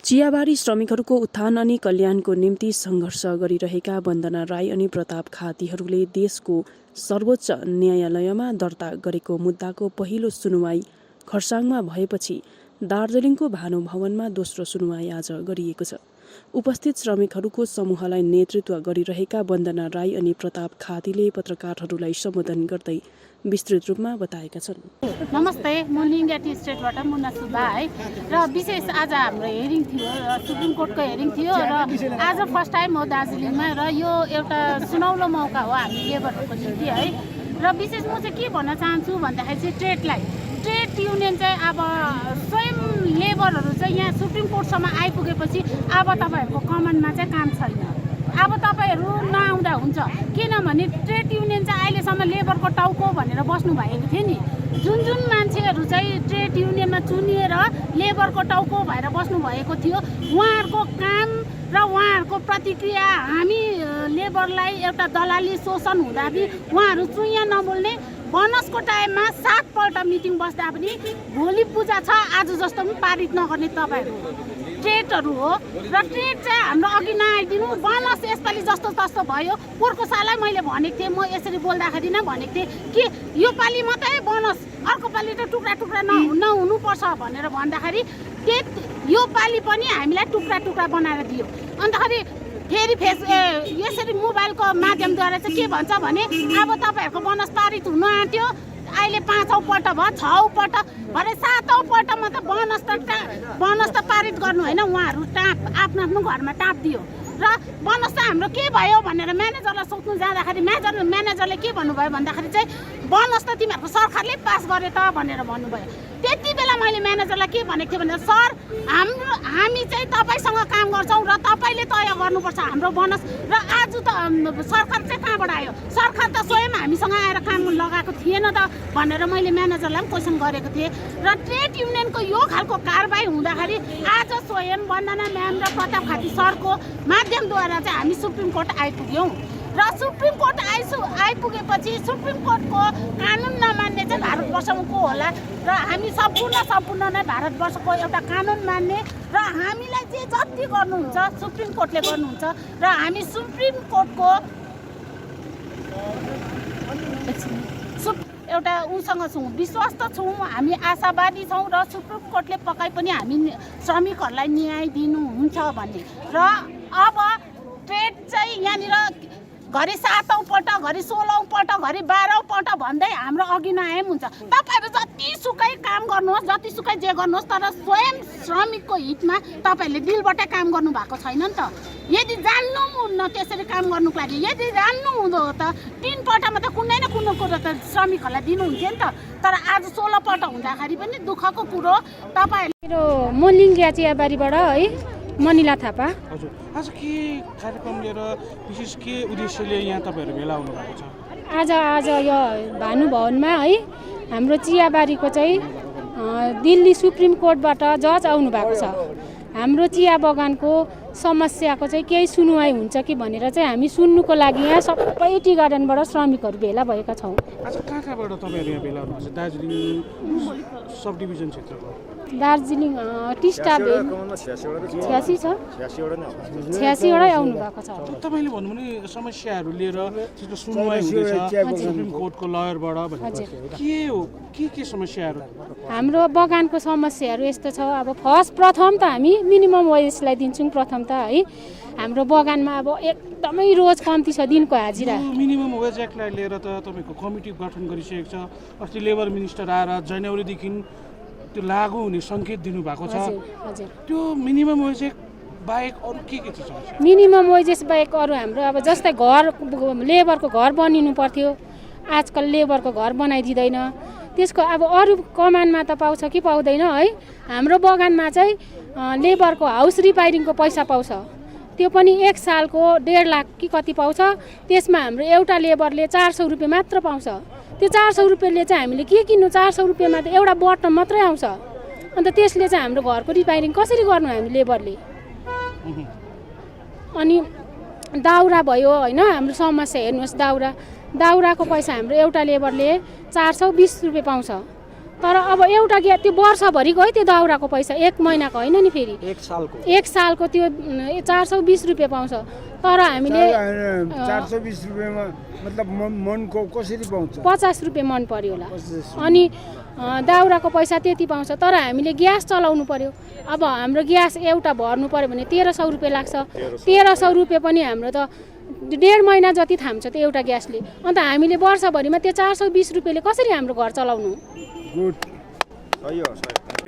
चियाबारी श्रमिकहरूको उत्थान अनि कल्याणको निम्ति सङ्घर्ष गरिरहेका वन्दना राई अनि प्रताप खातीहरूले देशको सर्वोच्च न्यायालयमा दर्ता गरेको मुद्दाको पहिलो सुनुवाई खर्साङमा भएपछि दार्जिलिङको भानुभवनमा दोस्रो सुनुवाई आज गरिएको छ। उपस्थित श्रमिकहरूको समूहलाई नेतृत्व गरिरहेका वन्दना राई अनि प्रताप खातीले पत्रकारहरूलाई सम्बोधन गर्दै विस्तृत रूपमा बताएका छन्। नमस्ते, म लिङ्गा टी स्टेटबाट मुन्ना सुब्बा है। र विशेष आज हाम्रो हेरिङ थियो, सुप्रिम कोर्टको हेरिङ थियो र आज फर्स्ट टाइम हो दार्जिलिङमा र यो एउटा सुनौलो मौका हो हामी लेबरहरूको निम्ति है। र विशेष म चाहिँ के भन्न चाहन्छु भन्दाखेरि चाहिँ ट्रेड युनियन चाहिँ अब स्वयं लेबरहरू चाहिँ यहाँ सुप्रिम कोर्टसम्म आइपुगेपछि अब तपाईँहरूको कमानमा चाहिँ काम छैन। अब तपाईँहरू नआउँदा हुन्छ, किनभने ट्रेड युनियन चाहिँ अहिलेसम्म लेबरको टाउको भनेर बस्नु भएको थियो नि। जुन मान्छेहरू चाहिँ ट्रेड युनियनमा चुनिएर लेबरको टाउको भएर बस्नु भएको थियो, उहाँहरूको काम र उहाँहरूको प्रतिक्रिया हामी लेबरलाई एउटा दलाली शोषण हुँदा पनि उहाँहरू चुइया नबोल्ने, बोनसको टाइममा 7 पल्ट मिटिङ बस्दा पनि भोलि पूजा छ आज जस्तो पनि पारित नगर्ने तपाईँहरू ट्रेडहरू हो। र ट्रेड चाहिँ हाम्रो अघि नआइदिनु, बोनस यसपालि जस्तो तस्तो भयो। पोहोरको सालै मैले भनेको थिएँ, म यसरी बोल्दाखेरि नै भनेको थिएँ कि यो पालि मात्रै बोनस, अर्को पालि त टुक्रा टुक्रा नहुनुपर्छ भनेर भन्दाखेरि यो पालि पनि हामीलाई टुक्रा टुक्रा बनाएर दियो। अन्तखेरि फेरि यसरी मोबाइलको माध्यमद्वारा चाहिँ के भन्छ भने अब तपाईँहरूको बोनस पारित हुनु आँट्यो, अहिले 5औँ पल्ट भयो, 6औँ पल्ट भरे 7औँ पल्टमा त बोनस त पारित गर्नु होइन, उहाँहरू आफ्नो घरमा टाँप दियो। र बोनस चाहिँ हाम्रो के भयो भनेर म्यानेजरलाई सोध्नु जाँदाखेरि म्यानेजरले के भन्नुभयो भन्दाखेरि चाहिँ बोनस त तिमीहरूको सरकारले पास गरे त भनेर भन्नुभयो। त्यति बेला मैले म्यानेजरलाई के भनेको थिएँ भने सर हामी चाहिँ तपाईँसँग काम गर्छौँ र तपाईँले तय गर्नुपर्छ हाम्रो बोनस। र आज त सरकार चाहिँ कहाँबाट आयो, सरकार त स्वयं हामीसँग आएर काम लगाएको थिएन त भनेर मैले म्यानेजरलाई पनि क्वेसन गरेको थिएँ। र ट्रेड युनियनको यो खालको कारबाही हुँदाखेरि आज स्वयं वन्दना म्याम र प्रताप खाती सरको माध्यमद्वारा चाहिँ हामी सुप्रिम कोर्ट आइपुग्यौँ। र सुप्रिम कोर्ट आइपुगेपछि सुप्रिम कोर्टको कानुन नमान्ने चाहिँ भारतवर्षमा को होला। र हामी सम्पूर्ण नै भारतवर्षको एउटा कानुन मान्ने र हामीलाई जे जति गर्नुहुन्छ सुप्रिम कोर्टले गर्नुहुन्छ। र हामी सुप्रिम कोर्टको एउटा उसँग छौँ, विश्वस्त छौँ, हामी आशावादी छौँ र सुप्रिम कोर्टले पकाइ पनि हामी श्रमिकहरूलाई न्याय दिनुहुन्छ भन्ने। र अब ट्रेड चाहिँ यहाँनिर घरि 7औँ पल्ट, घरि 16औँ पल्ट, घरि 12औँ पल्ट भन्दै हाम्रो अघि नआए पनि हुन्छ। तपाईँहरू जतिसुकै काम गर्नुहोस्, जतिसुकै जे गर्नुहोस्, तर स्वयं श्रमिकको हितमा तपाईँहरूले दिलबाटै काम गर्नु भएको छैन नि त। यदि जान्नुहुन्न त्यसरी काम गर्नुको लागि, यदि जान्नु हुँदो हो त 3 पल्टमा त कुनै न कुनै कुरो त श्रमिकहरूलाई दिनुहुन्थ्यो नि त। तर आज 16 पल्ट हुँदाखेरि पनि दुःखको कुरो तपाईँहरूले। म लिङ्गिया चियाबारीबाट है, मनिला थापा। हजुर, आज के कार्यक्रम लिएर विशेष के उद्देश्यले यहाँ तपाईँहरू भेला हुनु भएको छ? आज यो भानुभवनमा है हाम्रो चियाबारीको चाहिँ दिल्ली सुप्रिम कोर्टबाट जज आउनु भएको छ। हाम्रो चिया बगानको समस्याको चाहिँ केही सुनुवाई हुन्छ कि भनेर चाहिँ हामी सुन्नुको लागि यहाँ सबै टी गार्डनबाट श्रमिकहरू भेला भएका छौँ। आज कहाँबाट तपाईँहरू यहाँ भेला हुनुहुन्छ? दार्जिलिङ सब डिभिजन क्षेत्रको दार्जिलिङ टिस्टा भेल 86 छ, 86वटै आउनु भएको छ। तपाईँले भन्नु भने समस्याहरू लिएर त्यसको सुनवाई हुँदैछ सुप्रिम कोर्टको लयरबाट भनेर के हो, के समस्याहरू? हाम्रो बगानको समस्याहरू यस्तो छ। अब प्रथम त हामी मिनिमम वेजलाई दिन्छौँ। प्रथम त है हाम्रो बगानमा अब एकदमै रोज कम्ती छ दिनको हाजिरा। मिनिमम वेज एक्टलाई लिएर त तपाईँको कमिटी गठन गरिसकेको छ। अस्ति लेबर मिनिस्टर आएर जनवरीदेखि त्यो लागू हुने सङ्केत दिनुभएको छ। त्यो मिनिमम वेज बाहेक अरू के छ समस्या? मिनिमम वेजेस बाहेक अरू हाम्रो अब जस्तै लेबरको घर बनिनु पर्थ्यो, आजकल लेबरको घर बनाइदिँदैन। त्यसको अब अरू कमानमा त पाउँछ कि पाउँदैन है। हाम्रो बगानमा चाहिँ लेबरको हाउस रिपेयरिङको पैसा पाउँछ, त्यो पनि 1 सालको 1.5 लाख कि कति पाउँछ। त्यसमा हाम्रो एउटा लेबरले 400 रुपियाँ मात्र पाउँछ। त्यो 400 रुपियाँले चाहिँ हामीले के किन्नु? 400 रुपियाँमा त एउटा बटन मात्रै आउँछ। अन्त त्यसले चाहिँ हाम्रो घरको रिपेयरिङ कसरी गर्नु हामी लेबरले? अनि दाउरा भयो होइन, हाम्रो समस्या हेर्नुहोस्। दाउराको पैसा हाम्रो एउटा लेबरले 420 रुपियाँ पाउँछ। तर अब एउटा त्यो वर्षभरिको है त्यो दाउराको पैसा 1 महिनाको होइन नि, फेरि 1 सालको त्यो 420 रुपियाँ पाउँछ। तर हामीले 420 रुपियाँमा मतलब मनको कसरी पाउँछ? 50 रुपियाँ मन पर्यो होला। अनि दाउराको पैसा त्यति पाउँछ, तर हामीले ग्यास चलाउनु पर्यो। अब हाम्रो ग्यास एउटा भर्नु पर्यो भने 1300 रुपियाँ लाग्छ। 1300 रुपियाँ पनि हाम्रो त 1.5 महिना जति थाम्छ त्यो एउटा ग्यासले। अन्त हामीले वर्षभरिमा त्यो 420 रुपियाँले कसरी हाम्रो घर चलाउनु?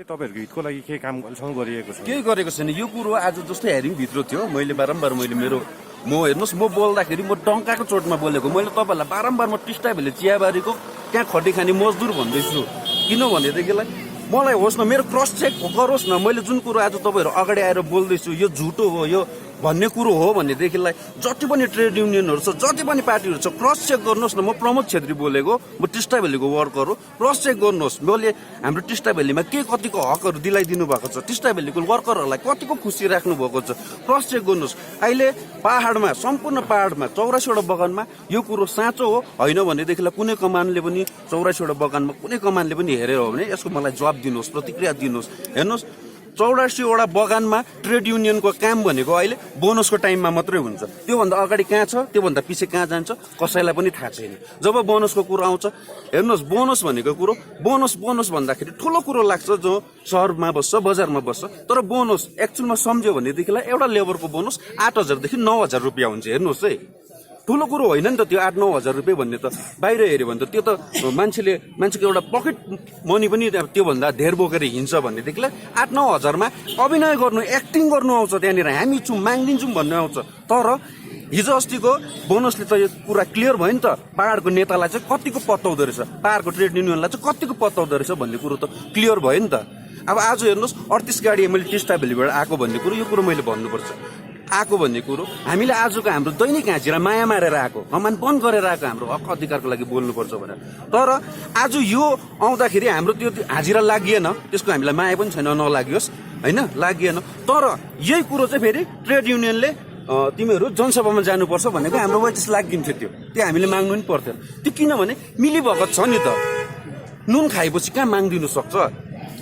तपाईहरुको हितको लागि के काम अहिलेसम्म गरिएको छ? केही गरेको छैन। यो कुरो आज जस्तै हेरिङ भित्र थियो, मैले बारम्बार म हेर्नुहोस्, म बोल्दाखेरि म डङ्काको चोटमा बोलेको। मैले तपाईँहरूलाई बारम्बार म टिस्टा भेले चियाबारीको त्यहाँ खटी खाने मजदुर भन्दैछु। किन भनेदेखिलाई मलाई होस् न, मेरो क्रस चेक गरोस् न। मैले जुन कुरो आज तपाईँहरू अगाडि आएर बोल्दैछु यो झुटो हो यो भन्ने कुरो हो भनेदेखिलाई जति पनि ट्रेड युनियनहरू छ, जति पनि पार्टीहरू छ, क्रस चेक गर्नुहोस् न। म प्रमोद छेत्री बोलेको, म टिस्टा भ्यालीको वर्कर हो। क्रस चेक गर्नुहोस्, मैले हाम्रो टिस्टा भ्यालीमा के कतिको हकहरू दिलाइदिनु भएको छ, टिस्टा भ्यालीको वर्करहरूलाई कतिको खुसी राख्नु भएको छ, क्रस चेक गर्नुहोस्। अहिले पहाडमा, सम्पूर्ण पहाडमा 84वटा बगानमा यो कुरो साँचो हो होइन भनेदेखिलाई कुनै कमानले पनि 84वटा बगानमा कुनै कमानले पनि हेरेर हो भने यसको मलाई जवाब दिनुहोस्, प्रतिक्रिया दिनुहोस्। हेर्नुहोस्, 84वटा बगानमा ट्रेड युनियनको काम भनेको अहिले बोनसको टाइममा मात्रै हुन्छ। त्योभन्दा अगाडि कहाँ छ, त्योभन्दा पछि कहाँ जान्छ कसैलाई पनि थाहा छैन। जब बोनसको कुरो आउँछ, हेर्नुहोस् बोनस भनेको कुरो, बोनस भन्दाखेरि ठुलो कुरो लाग्छ जो सहरमा बस्छ, बजारमा बस्छ। तर बोनस एक्चुअलमा सम्झ्यो भनेदेखिलाई एउटा लेबरको बोनस 8000 देखि 9000 रुपियाँ हुन्छ। हेर्नुहोस् है, ठुलो कुरो होइन नि त त्यो 8-9 हजार रुपियाँ भन्ने त। बाहिर हेऱ्यो भने त त्यो त मान्छेको एउटा पकेट मनी पनि त्योभन्दा धेर बोकेर हिँड्छ भनेदेखिलाई 8-9 हजारमा अभिनय गर्नु, एक्टिङ गर्नु आउँछ। त्यहाँनिर हामी छौँ माग्दिन्छौँ भन्ने आउँछ। तर हिजो अस्तिको बोनसले त यो कुरा क्लियर भयो नि त, पहाडको नेतालाई चाहिँ कतिको पत्ताउँदो रहेछ, पहाडको ट्रेड युनियनलाई चाहिँ कतिको पत्ताउँदो रहेछ भन्ने कुरो त क्लियर भयो नि त। अब आज हेर्नुहोस् 38 गाडी मैले टिस्टा भ्यालीबाट आएको भन्ने कुरो, यो कुरो मैले भन्नुपर्छ। आएको भन्ने कुरो हामीले आजको हाम्रो दैनिक हाजिरा माया मारेर आएको, कमान बन्द गरेर आएको, हाम्रो हक अधिकारको लागि बोल्नुपर्छ भनेर। तर आज यो आउँदाखेरि हाम्रो त्यो हाजिरा लागिएन, त्यसको हामीलाई माया पनि छैन, नलागियोस् होइन, लागिएन। तर यही कुरो चाहिँ फेरि ट्रेड युनियनले तिमीहरू जनसभामा जानुपर्छ भनेको हाम्रो वाइस लागिन्थ्यो। त्यो हामीले माग्नु पनि पर्थ्यो। त्यो किनभने मिलीभगत छ नि त, नुन खाएपछि कहाँ माग्दिनु सक्छ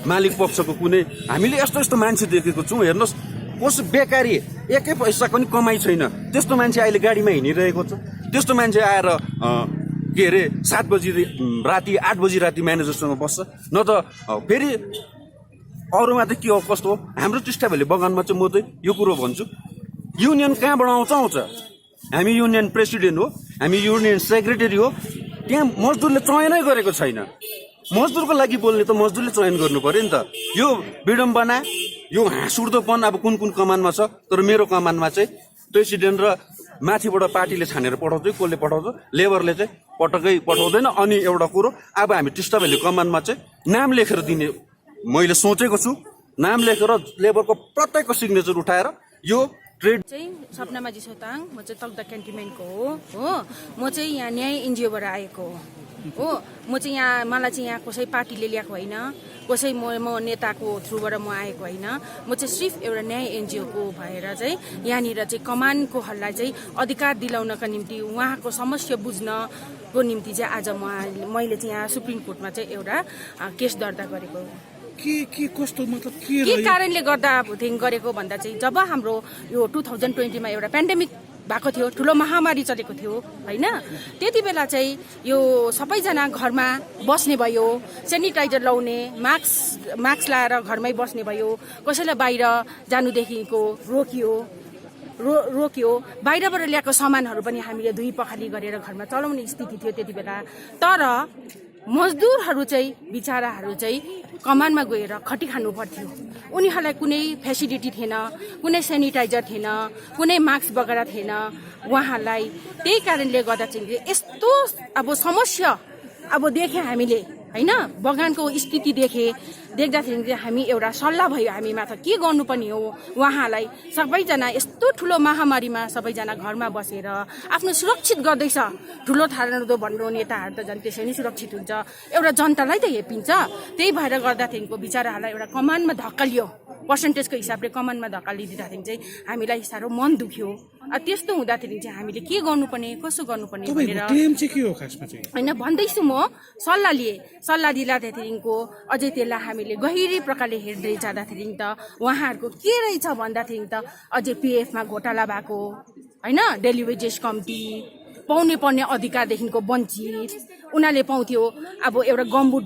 मालिक पक्षको कुनै। हामीले यस्तो मान्छे देखेको छौँ, हेर्नुहोस् कस बेकारी, एकै पैसा पनि कमाइ छैन, त्यस्तो मान्छे अहिले गाडीमा हिँडिरहेको छ। त्यस्तो मान्छे आएर के अरे 7 बजी राति 8 बजी राति म्यानेजरसँग बस्छ न त। फेरि अरूमा त के हो कस्तो हो, हाम्रो टिस्टा भ्याली बगानमा चाहिँ म चाहिँ यो कुरो भन्छु, युनियन कहाँबाट आउँछ? हामी युनियन प्रेसिडेन्ट हो, हामी युनियन सेक्रेटरी हो, त्यहाँ मजदुरले चयनै गरेको छैन। मजदुरको लागि बोल्ने त मजदुरले चयन गर्नु पर्यो नि त। यो विडम्बना, यो हाँसउठ्दोपन अब कुन कमानमा छ। तर मेरो कमानमा चाहिँ प्रेसिडेन्ट र माथिबाट पार्टीले छानेर पठाउँछ, कसले पठाउँछ, लेबरले चाहिँ पटक्कै पठाउँदैन। अनि एउटा कुरो, अब हामी टिस्टा भ्याली कमानमा चाहिँ नाम लेखेर दिने मैले सोचेको छु। नाम लेखेर लेबरको प्रत्येकको सिग्नेचर उठाएर यो ट्रेड चाहिँ सपनामाजी सोताङ, म चाहिँ तकदा क्यान्टिमेन्टको हो। म चाहिँ यहाँ न्याय एनजिओबाट आएको हो। म चाहिँ यहाँ, मलाई चाहिँ यहाँ कसै पार्टीले ल्याएको होइन, कसै म नेताको थ्रुबाट म आएको होइन। म चाहिँ सिर्फ एउटा न्याय एनजिओको भएर चाहिँ यहाँनिर चाहिँ कमानकोहरूलाई चाहिँ अधिकार दिलाउनका निम्ति, उहाँको समस्या बुझ्नको निम्ति चाहिँ आज मैले चाहिँ यहाँ सुप्रिम कोर्टमा चाहिँ एउटा केस दर्ता गरेको हो। के कस्तो मतलब के कारणले गर्दा गरेको भन्दा चाहिँ जब हाम्रो यो 2020मा एउटा पेन्डेमिक भएको थियो, ठुलो महामारी चलेको थियो होइन, त्यति बेला चाहिँ यो सबैजना घरमा बस्ने भयो, सेनिटाइजर लाउने, मास्क लाएर घरमै बस्ने भयो, कसैलाई बाहिर जानुदेखिको रोकियो। बाहिरबाट ल्याएको सामानहरू पनि हामीले धुई पखाली गरेर घरमा चलाउने स्थिति थियो त्यति बेला। तर मजदुरहरू चाहिँ बिचाराहरू चाहिँ कमानमा गएर खटी खानु पर्थ्यो। उनीहरूलाई कुनै फेसिलिटी थिएन, कुनै सेनिटाइजर थिएन, कुनै मास्क वगैरह थिएन उहाँहरूलाई। त्यही कारणले गर्दा चाहिँ यस्तो अब समस्या अब देखेँ हामीले होइन, बगानको स्थिति देख्दाखेरि चाहिँ हामी एउटा सल्लाह भयो हामीमा त के गर्नुपर्ने हो। उहाँलाई सबैजना यस्तो ठुलो महामारीमा सबैजना घरमा बसेर आफ्नो सुरक्षित गर्दैछ। ठुलो थाल्दो भन्नु नेताहरू त झन् त्यसै नै सुरक्षित हुन्छ, एउटा जनतालाई त हेपिन्छ। त्यही भएर गर्दाखेरिको बिचाराहरूलाई एउटा कमानमा धक्कालियो, पर्सेन्टेजको हिसाबले कमानमा धक्कालिदिँदाखेरि चाहिँ हामीलाई साह्रो मन दुख्यो। त्यस्तो हुँदाखेरि चाहिँ हामीले के गर्नुपर्ने कसो गर्नुपर्ने तपाईँको भनेर क्लेम चाहिँ के हो खासमा चाहिँ? होइन भन्दैछु म सल्लाह दिँदाखेरिको अझै त्यसलाई हामीले गहिरी प्रकारले हेर्दै जाँदाखेरि त उहाँहरूको के रहेछ भन्दाखेरि त अझै पिएफमा घोटाला भएको होइन, डेली वेजेस कम्ती, पाउनै पर्ने अधिकारदेखिको वञ्चित उनीहरूले पाउँथ्यो। अब एउटा गम्बुट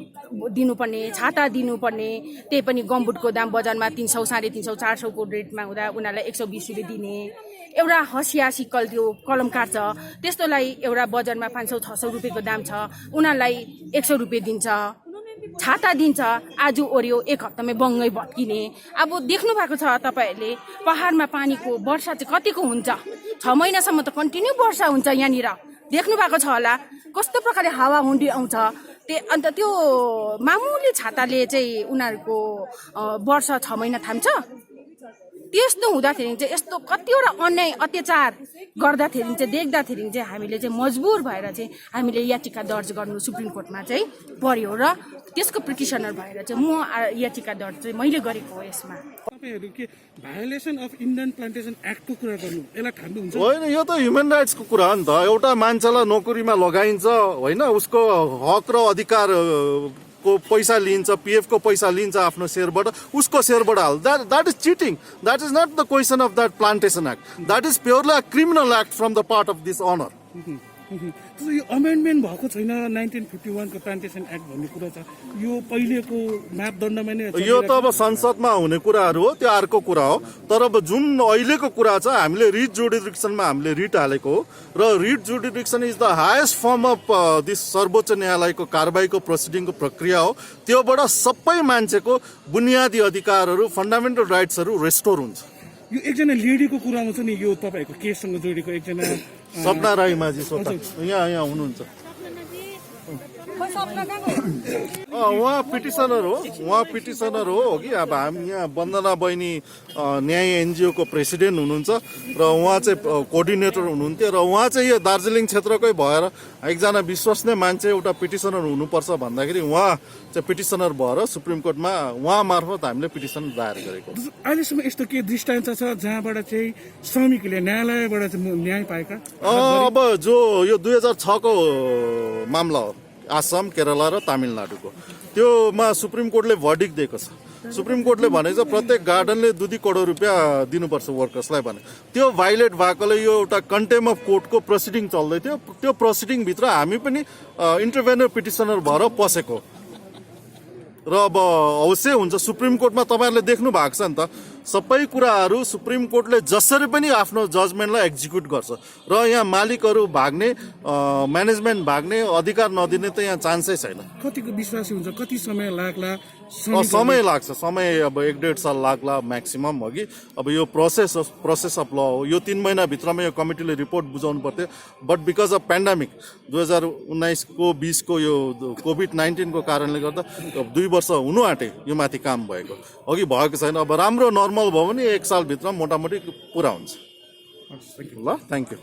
दिनुपर्ने, छाता दिनुपर्ने, त्यही पनि गम्बुटको दाम बजारमा 300, 350, 400 को रेटमा हुँदा उनीहरूलाई 120 रुपियाँ दिने। एउटा हँसिया सिक्कल त्यो कलम काट्छ त्यस्तोलाई एउटा बजारमा 500, 600 रुपियाँको दाम छ, उनीहरूलाई 100 रुपियाँ दिन्छ। छाता दिन्छ, आज ओर्यो 1 हप्तामै बङ्गै भत्किने। अब देख्नु भएको छ तपाईँहरूले पहाडमा पानीको वर्षा चाहिँ कतिको हुन्छ, 6 महिनासम्म त कन्टिन्यू वर्षा हुन्छ यहाँनिर, देख्नु भएको छ होला कस्तो प्रकारले हावा हुन्डी आउँछ। अन्त त्यो मामुली छाताले चाहिँ उनीहरूको वर्षा 6 महिना थाम्छ। त्यस्तो हुँदाखेरि चाहिँ यस्तो कतिवटा अन्याय अत्याचार गर्दाखेरि चाहिँ देख्दाखेरि चाहिँ हामीले चाहिँ मजबुर भएर चाहिँ हामीले याचिका दर्ज गर्नु सुप्रिम कोर्टमा चाहिँ पर्यो र त्यसको पिटिसनर भएर चाहिँ म याचिका दर्ज चाहिँ मैले गरेको हो। यसमा तपाईँहरू के भायोलेसन अफ इन्डियन प्लान्टेसन एक्टको कुरा गर्नु यसलाई ठान्नुहुन्छ? होइन, यो त ह्युमन राइट्सको कुरा हो नि त। एउटा मान्छेलाई नोकरीमा लगाइन्छ होइन, उसको हक र अधिकार को पैसा लिन्छ, पीएफ को पैसा लिन्छ आफ्नो शेयरबाट, उसको शेयरबाट हाल। That is cheating. That is not the question of that plantation act. That is purely a criminal act from the part of this honour. यो अमेन्डमेन्ट भएको छैन 1951 को प्लान्टेसन एक्ट भन्ने कुरा छ, यो पहिलेको मापदण्डमा नै यो त अब संसदमा हुने कुराहरू हो, त्यो अर्को कुरा हो। तर अब जुन अहिलेको कुरा छ, हामीले रिट जुडिडिक्सनमा हामीले रिट हालेको हो र writ jurisdiction is the highest form of this सर्वोच्च न्यायालयको कारबाहीको प्रोसिडिङको प्रक्रिया हो। त्योबाट सबै मान्छेको बुनियादी अधिकारहरू, फन्डामेन्टल राइट्सहरू रेस्टोर हुन्छ। यो एकजना लेडीको कुरा आउँछ नि, यो तपाईँको केससँग जोडेको एकजना सपना राई माझी सोता यहाँ हुनुहुन्छ। उहाँ पिटिसनर हो कि अब हामी यहाँ वन्दना बहिनी न्याय एनजिओ को प्रेसिडेन्ट हुनुहुन्छ र उहाँ चाहिँ कोअर्डिनेटर हुनुहुन्थ्यो र उहाँ चाहिँ यो दार्जिलिङ क्षेत्रकै भएर एकजना विश्वसनीय मान्छे एउटा पिटिसनर हुनुपर्छ भन्दाखेरि उहाँ चाहिँ पिटिसनर भएर सुप्रिम कोर्टमा उहाँ मार्फत हामीले पिटिसन दायर गरेको। अहिलेसम्म यस्तो के दृष्टान्त छ जहाँबाट चाहिँ श्रमिकले न्यायालयबाट चाहिँ न्याय पाएका? अब जो यो 2006 को मामला हो, आसाम, केरला र तमिलनाडुको, त्योमा सुप्रिम कोर्टले भर्डिक्ट दिएको छ। सुप्रिम कोर्टले भनेको छ प्रत्येक गार्डनले 2 करोड रुपियाँ दिनुपर्छ वर्कर्सलाई भने। त्यो भाइलेट भएकोले यो एउटा कन्टेम अफ कोर्टको प्रोसिडिङ चल्दै थियो। त्यो प्रोसिडिङभित्र हामी पनि इन्टरभेनर पिटिसनर भएर पसेको र अब अवश्य हुन्छ। सुप्रिम कोर्टमा तपाईँहरूले देख्नु भएको छ नि त, सबै कुराहरू सुप्रिम कोर्टले जसरी पनि आफ्नो जजमेन्टलाई एक्जिक्युट गर्छ र यहाँ मालिकहरू भाग्ने, म्यानेजमेन्ट भाग्ने, अधिकार नदिने त यहाँ चान्सै छैन। कतिको विश्वासी हुन्छ, कति समय लाग्ला? समय लाग्छ, समय अब 1.5 साल लाग्ला म्याक्सिमम हो कि। अब यो प्रोसेस अफ ल हो। यो 3 महिनाभित्रमा यो कमिटीले रिपोर्ट बुझाउनु पर्थ्यो, बट बिकज अफ पेन्डामिक 2019 को 20 को यो कोभिड-19 को कारणले गर्दा 2 वर्ष हुनु आँटे यो माथि काम भएको, अघि भएको छैन। अब राम्रो नर्मल भयो भने 1 सालभित्र मोटामोटी पुरा हुन्छ। ल, थ्याङ्क यू।